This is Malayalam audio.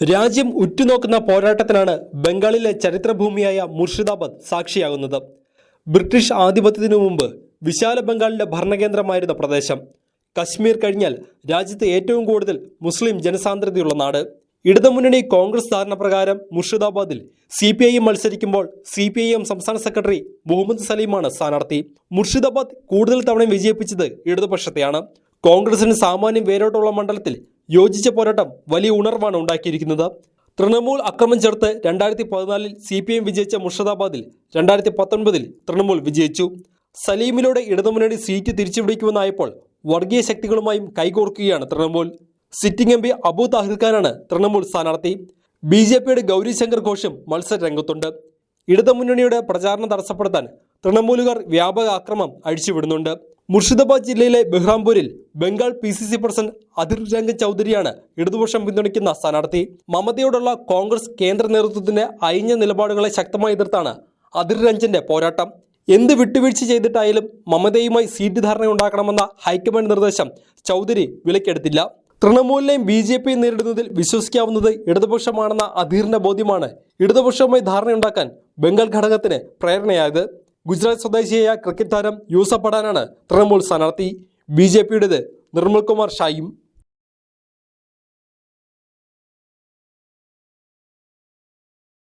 രാജ്യം ഉറ്റുനോക്കുന്ന പോരാട്ടത്തിനാണ് ബംഗാളിലെ ചരിത്രഭൂമിയായ മുർഷിദാബാദ് സാക്ഷിയാകുന്നത്. ബ്രിട്ടീഷ് ആധിപത്യത്തിനു മുമ്പ് വിശാല ബംഗാളിന്റെ ഭരണകേന്ദ്രമായിരുന്ന പ്രദേശം. കശ്മീർ കഴിഞ്ഞാൽ രാജ്യത്ത് ഏറ്റവും കൂടുതൽ മുസ്ലിം ജനസാന്ദ്രതയുള്ള നാട്. ഇടതുമുന്നണി കോൺഗ്രസ് ധാരണപ്രകാരം മുർഷിദാബാദിൽ CPIM മത്സരിക്കുമ്പോൾ CPIM സംസ്ഥാന സെക്രട്ടറി മുഹമ്മദ് സലീമാണ് സ്ഥാനാർത്ഥി. മുർഷിദാബാദ് കൂടുതൽ തവണ വിജയിപ്പിച്ചത് ഇടതുപക്ഷത്തെയാണ്. കോൺഗ്രസിന് സാമാന്യം വേരോട്ടുള്ള മണ്ഡലത്തിൽ യോജിച്ച പോരാട്ടം വലിയ ഉണർവാണ് ഉണ്ടാക്കിയിരിക്കുന്നത്. തൃണമൂൽ അക്രമം ചേർത്ത് 2014 CPIM വിജയിച്ച മുർഷിദാബാദിൽ 2019 തൃണമൂൽ വിജയിച്ചു. സലീമിലൂടെ ഇടതുമുന്നണി സീറ്റ് തിരിച്ചുപിടിക്കുമെന്നായപ്പോൾ വർഗീയ ശക്തികളുമായും കൈകോർക്കുകയാണ് തൃണമൂൽ. സിറ്റിംഗ് MP അബു താഹിർ ഖാനാണ് തൃണമൂൽ സ്ഥാനാർത്ഥി. BJPയുടെ ഗൗരി ശങ്കർ ഘോഷും മത്സര രംഗത്തുണ്ട്. ഇടതുമുന്നണിയുടെ പ്രചാരണം തടസ്സപ്പെടുത്താൻ തൃണമൂലുകാർ വ്യാപക ആക്രമം അഴിച്ചുവിടുന്നുണ്ട്. മുർഷിദാബാദ് ജില്ലയിലെ ബെഹ്റാംപൂരിൽ ബംഗാൾ PCC പ്രസിഡന്റ് അധിർ രംഗൻ ചൗധരിയാണ് ഇടതുപക്ഷം പിന്തുണയ്ക്കുന്ന സ്ഥാനാർത്ഥി. മമതയോടുള്ള കോൺഗ്രസ് കേന്ദ്ര നേതൃത്വത്തിന്റെ അയഞ്ഞ നിലപാടുകളെ ശക്തമായി എതിർത്താണ് അധിർ രഞ്ജന്റെ പോരാട്ടം. എന്ത് വിട്ടുവീഴ്ച ചെയ്തിട്ടായാലും മമതയുമായി സീറ്റ് ധാരണയുണ്ടാക്കണമെന്ന ഹൈക്കമാൻഡ് നിർദ്ദേശം ചൗധരി വിലക്കെടുത്തില്ല. തൃണമൂലിനെയും BJPയും നേരിടുന്നതിൽ വിശ്വസിക്കാവുന്നത് ഇടതുപക്ഷമാണെന്ന അധീറിന്റെ ബോധ്യമാണ് ഇടതുപക്ഷവുമായി ധാരണയുണ്ടാക്കാൻ ബംഗാൾ ഘടകത്തിന് പ്രേരണയായത്. ഗുജറാത്ത് സ്വദേശിയായ ക്രിക്കറ്റ് താരം യൂസഫ് പഠാനാണ് തൃണമൂൽ സ്ഥാനാർത്ഥി. BJPയുടേത് നിർമ്മൽ കുമാർ ഷായും.